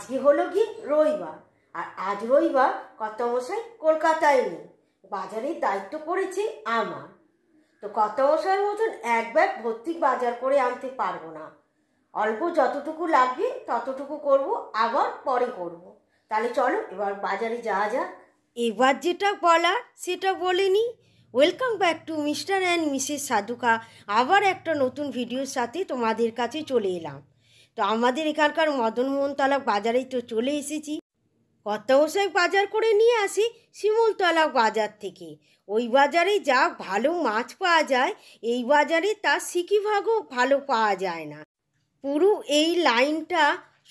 আজকে হলো কি রবিবার, আর আজ রবিবার কর্তামশাই কলকাতায় নেই, বাজারের দায়িত্ব পড়েছে আমার। তো কর্তামশাইয়ের মতন এক ব্যাগ ভর্তি বাজার করে আনতে পারবো না, অল্প যতটুকু লাগবে ততটুকু করব, আবার পরে করব। তাহলে চলো এবার বাজারে যাওয়া যাক। এবার যেটা বলার সেটা বলে নি। Welcome back to Mr and Mrs Sadhuka. আবার একটা নতুন ভিডিওর সাথে তোমাদের কাছে চলে এলাম। তো আমাদের এখানকার মদনমোহনতলা বাজারেই তো চলে এসেছি। কর্তামশাই বাজার করে নিয়ে আসি শিমুলতলা বাজার থেকে। ওই বাজারে যা ভালো মাছ পাওয়া যায়, এই বাজারে তার সিকিভাগও ভালো পাওয়া যায় না। পুরো এই লাইনটা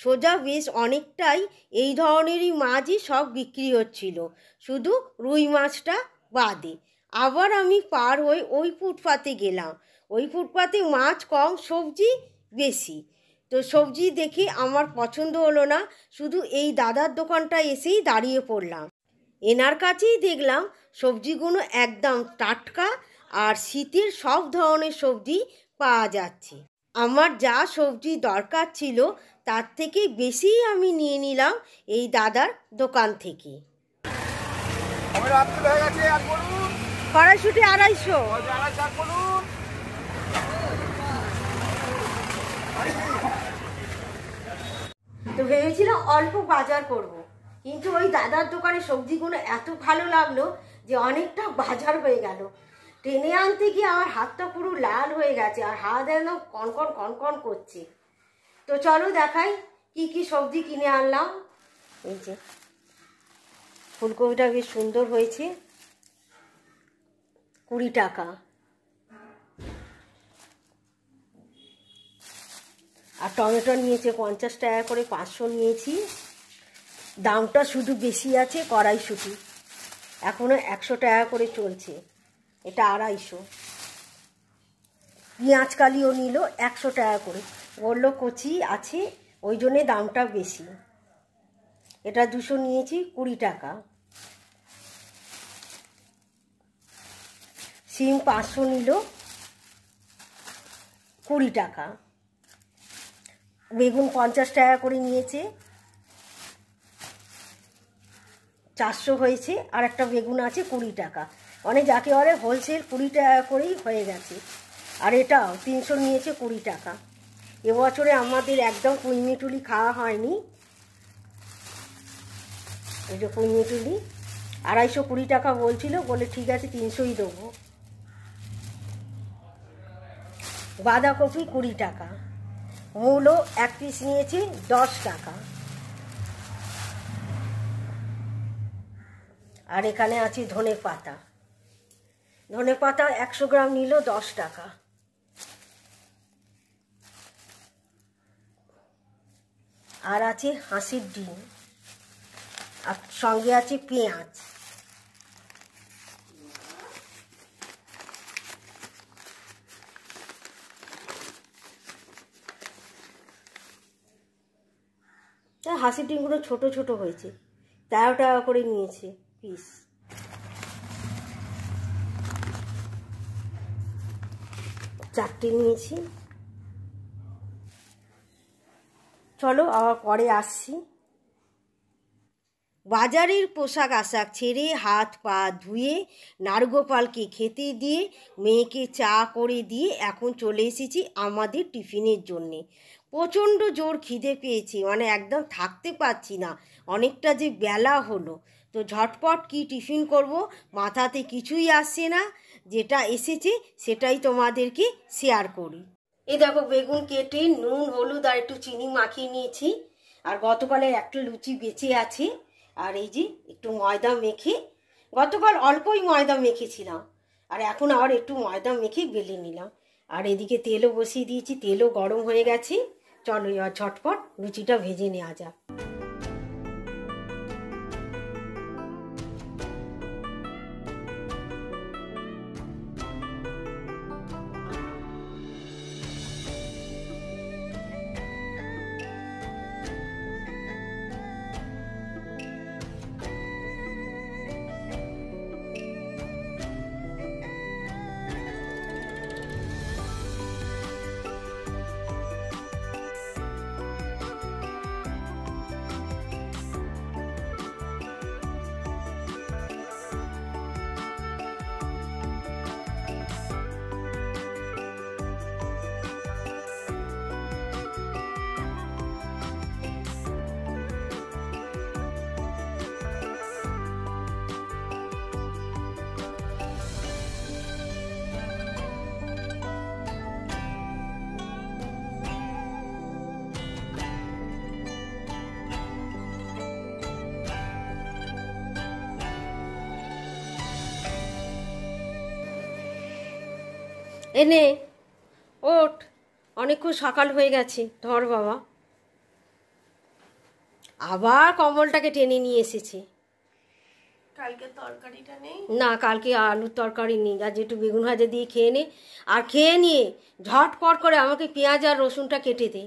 সোজা বেশ অনেকটাই এই ধরনেরই মাছই সব বিক্রি হচ্ছিল, শুধু রুই মাছটা বাদে। আবার আমি পার হয়ে ওই ফুটপাতে গেলাম। ওই ফুটপাতে মাছ কম, সবজি বেশি। তো সবজি দেখে আমার পছন্দ হলো না, শুধু এই দাদার দোকানটা এসেই দাঁড়িয়ে পড়লাম। এনার কাছেই দেখলাম সবজিগুলো একদম টাটকা, আর শীতের সব ধরনের সবজি পাওয়া যাচ্ছে। আমার যা সবজি দরকার ছিল তার থেকে বেশিই আমি নিয়ে নিলাম এই দাদার দোকান থেকে। কড়াইশুঁটি 250। তো ভেবেছিলাম অল্প বাজার করব, কিন্তু ওই দাদার দোকানে সবজিগুলো এত ভালো লাগলো যে অনেকটা বাজার হয়ে গেল। টেনে আনতে গিয়ে আমার হাতটা পুরো লাল হয়ে গেছে, আর হাত একদম কনকন কনকন করছে। তো চলো দেখাই কি কি সবজি কিনে আনলাম। এই যে ফুলকপিটা বেশ সুন্দর হয়েছে, 20 টাকা। আর টমেটো নিয়েছে 50 টাকা করে, 500 নিয়েছি। দামটা শুধু বেশি আছে কড়াইশুঁটি, এখনও 100 টাকা করে চলছে, এটা 250। পেঁয়াজ কালিও নিল 100 টাকা করে, বললো কচি আছে ওই জন্যে দামটা বেশি। এটা 200 নিয়েছি, 20 টাকা। সিম 500 নিল, 20 টাকা। বেগুন 50 টাকা করে নিয়েছে, 400 হয়েছে। আর একটা বেগুন আছে 20 টাকা, মানে যাকে বলে হোলসেল 20 টাকা করেই হয়ে গেছে। আর এটাও 300 নিয়েছে, 20 টাকা। এবছরে আমাদের একদম কুইমিটুলি খাওয়া হয়নি, এই যে কুইমিটুলি 220 টাকা বলছিল, বলে ঠিক আছে 300ই দেবো। বাঁধাকপি 20 টাকা। মূলো 1 পিস নিয়েছি 10 টাকা। আর এখানে আছে ধনে পাতা, ধনে পাতা 100 গ্রাম নিল 10 টাকা। আর আছে হাঁসের ডিম, আর সঙ্গে আছে পেঁয়াজ। হাঁসের ডিমগুলো ছোট ছোট হয়েছে, 13 টাকা করে নিয়েছে পিস। চারটে নিয়েছি। চলো আবার পরে আসছি। বাজারের পোশাক আশাক ছেড়ে হাত পা ধুয়ে নারগোপালকে খেতে দিয়ে মেয়েকে চা করে দিয়ে এখন চলে এসেছি আমাদের টিফিনের জন্যে। প্রচণ্ড জোর খিদে পেয়েছে, মানে একদম থাকতে পারছি না, অনেকটা যে বেলা হলো। তো ঝটপট কি টিফিন করব মাথাতে কিছুই আসছে না, যেটা এসেছে সেটাই তোমাদেরকে শেয়ার করি। এই দেখো বেগুন কেটে নুন হলুদ আর একটু চিনি মাখিয়ে নিয়েছি। আর গতকালের একটা লুচি বেঁচে আছে, আর এই যে একটু ময়দা মেখে, গতকাল অল্পই ময়দা মেখেছিলাম, আর এখন আবার একটু ময়দা মেখে বেলে নিলাম। আর এদিকে তেলও বসিয়ে দিয়েছি, তেলও গরম হয়ে গেছে। চলো এবার ঝটপট লুচিটা ভেজে নেওয়া যাক। এনে ওঠ, অনেকক্ষণ সকাল হয়ে গেছে, ধর বাবা। আবার কম্বলটাকে টেনে নিয়ে এসেছে। কালকে তরকারিটা নেই না, কালকে আলুর তরকারি নেই, আজ একটু বেগুন ভাজা দিয়ে খেয়ে নে। আর খেয়ে নিয়ে ঝটপট করে আমাকে পেঁয়াজ আর রসুনটা কেটে দে।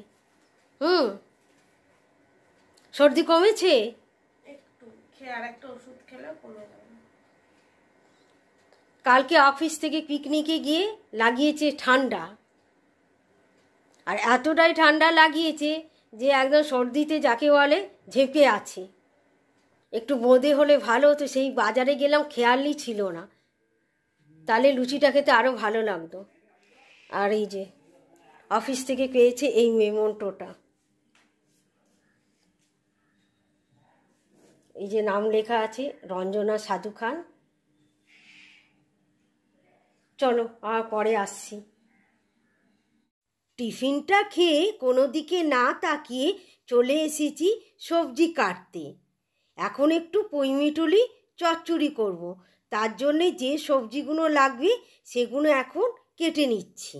সর্দি কমেছে? একটু খেয়ে আর একটা ওষুধ খেলে কমে যাবে। কালকে অফিস থেকে পিকনিকে গিয়ে লাগিয়েছে ঠান্ডা, আর এতটাই ঠান্ডা লাগিয়েছে যে একদম সর্দিতে যাকে বলে ঝেঁপে আছে। একটু বোঁদে হলে ভালো হতো, সেই বাজারে গেলাম, খেয়ালই ছিল না, তাহলে লুচিটা খেতে আরও ভালো লাগতো। আর এই যে অফিস থেকে পেয়েছে এই মেমোন্টোটা, এই যে নাম লেখা আছে রঞ্জনা সাধু খান। চলো পরে আসছি। টিফিনটা খেয়ে কোনো দিকে না তাকিয়ে চলে এসেছি সবজি কাটতে। এখন একটু পইমিটুলি চচ্চড়ি করব, তার জন্যে যে সবজিগুলো লাগবে সেগুলো এখন কেটে নিচ্ছি।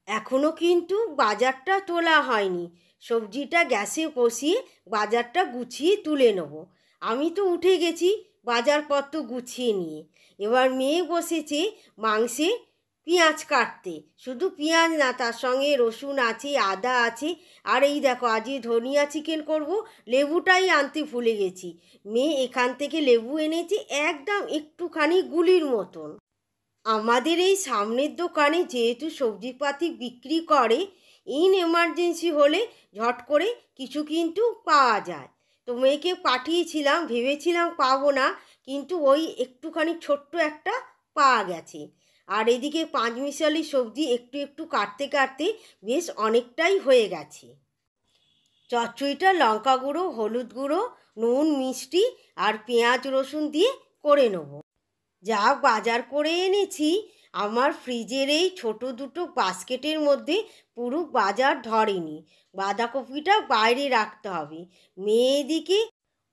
এখনও কিন্তু বাজারটা তোলা হয়নি, সবজিটা গ্যাসে কষিয়ে বাজারটা গুছিয়ে তুলে নেব। আমি তো উঠে গেছি বাজারপত্র গুছিয়ে নিয়ে। এবার মেয়ে বসেছে মাংসে পেঁয়াজ কাটতে, শুধু পেঁয়াজ না, তার সঙ্গে রসুন আছে, আদা আছে। আর এই দেখো, আজকে ধনিয়া চিকেন করব, লেবুটাই আনতে ভুলে গেছি। মেয়ে এখান থেকে লেবু এনেছে একদম একটুখানি গুলির মতন। আমাদের এই সামনের দোকানে যেহেতু সবজিপাতি বিক্রি করে, ইন এমার্জেন্সি হলে ঝট করে কিছু কিন্তু পাওয়া যায়। তো মেয়েকে পাঠিয়েছিলাম, ভেবেছিলাম পাবো না, কিন্তু ওই একটুখানি ছোট্ট একটা পাওয়া গেছে। আর এদিকে পাঁচমিশালি সবজি একটু একটু কাটতে কাটতে বেশ অনেকটাই হয়ে গেছে। চচ্চড়িটা লঙ্কা গুঁড়ো, হলুদ গুঁড়ো, নুন, মিষ্টি আর পেঁয়াজ রসুন দিয়ে করে নেব। যা বাজার করে এনেছি, আমার ফ্রিজের এই ছোটো দুটো বাস্কেটের মধ্যে পুরো বাজার ধরেনি। বাঁধাকপিটা বাইরে রাখতে হবে। মেয়ে এদিকে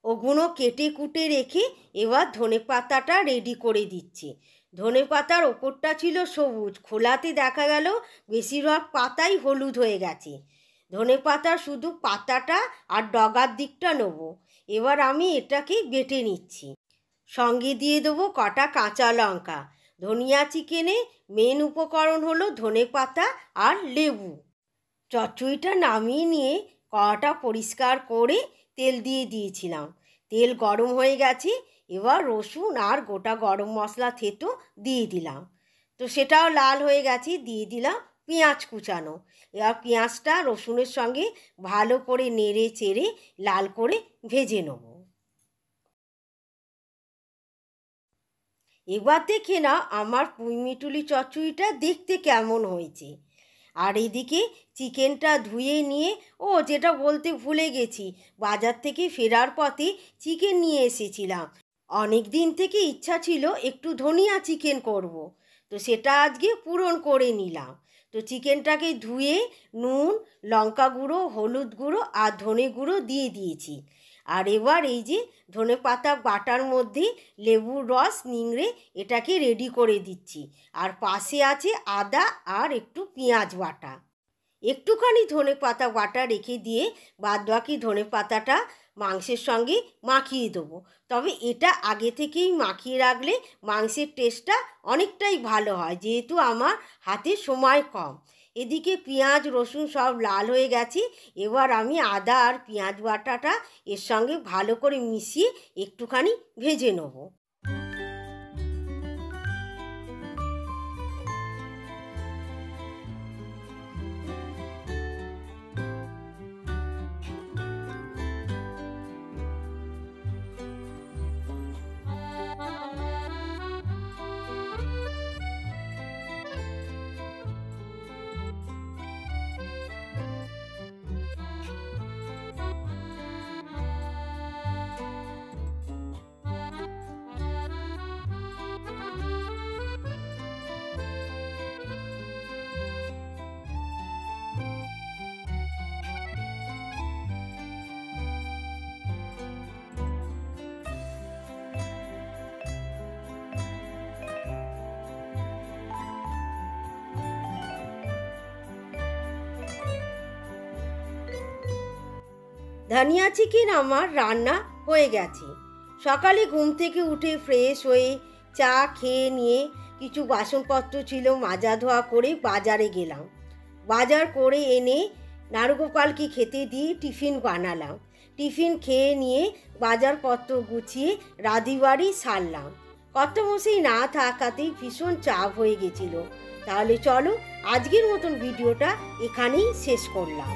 ওগুলো কেটে কুটে রেখে এবার ধনেপাতাটা রেডি করে দিচ্ছে। ধনেপাতার ওপরটা ছিল সবুজ, খোলাতে দেখা গেল বেশিরভাগ পাতাই হলুদ হয়ে গেছে। ধনেপাতার শুধু পাতাটা আর ডগার দিকটা নেব। এবার আমি এটাকে বেটে নিচ্ছি। সঙ্গে দিয়ে দেবো কটা কাঁচা লঙ্কা। ধনিয়া চিকেনে মেন উপকরণ হলো ধনেপাতা আর লেবু। চচ্চড়িটা নামিয়ে নিয়ে কড়াটা পরিষ্কার করে তেল দিয়ে দিয়েছিলাম। তেল গরম হয়ে গেছে, এবার রসুন আর গোটা গরম মশলা থেতো দিয়ে দিলাম। তো সেটাও লাল হয়ে গেছে, দিয়ে দিলাম পেঁয়াজ কুচানো। এবার পেঁয়াজটা রসুনের সঙ্গে ভালো করে নেড়ে চেড়ে লাল করে ভেজে নেব। এবার দেখে না আমার পুঁইমিটুলি চচ্চড়িটা দেখতে কেমন হয়েছে। আর এদিকে চিকেনটা ধুয়ে নিয়ে, যেটা বলতে ভুলে গেছি, বাজার থেকে ফেরার পথে চিকেন নিয়ে এসেছিলাম। অনেক দিন থেকে ইচ্ছা ছিল একটু ধনিয়া চিকেন করব, তো সেটা আজকে পূরণ করে নিলাম। তো চিকেনটাকে ধুয়ে নুন, লঙ্কা গুঁড়ো, হলুদ গুঁড়ো আর ধনে গুঁড়ো দিয়ে দিয়েছি। আর এবার এই যে ধনেপাতা বাটার মধ্যে লেবুর রস নিংড়ে এটাকে রেডি করে দিচ্ছি। আর পাশে আছে আদা আর একটু পেঁয়াজ বাটা। একটুখানি ধনেপাতা বাটা রেখে দিয়ে বাদবাকি ধনেপাতাটা মাংসের সঙ্গে মাখিয়ে দেবো। তবে এটা আগে থেকেই মাখিয়ে রাখলে মাংসের টেস্টটা অনেকটাই ভালো হয়, যেহেতু আমার হাতে সময় কম। এদিকে পেঁয়াজ রসুন সব লাল হয়ে গেছে। এবার আমি আদা আর পেঁয়াজ বাটাটা এর সঙ্গে ভালো করে মিশিয়ে একটুখানি ভেজে নেব। ধনিয়া চিকেন আমার রান্না হয়ে গেছে। সকালে ঘুম থেকে উঠে ফ্রেশ হয়ে চা খেয়ে নিয়ে কিছু বাসনপত্র ছিল মাজা ধোয়া করে বাজারে গেলাম। বাজার করে এনে নারুগোপালকে খেতে দিয়ে টিফিন বানালাম। টিফিন খেয়ে নিয়ে বাজারপত্র গুছিয়ে রাঁধিবাড়ি সারলাম। কর্তামশাই না থাকাতেই ভীষণ চাপ হয়ে গেছিল। তাহলে চলো আজকের মতন ভিডিওটা এখানেই শেষ করলাম।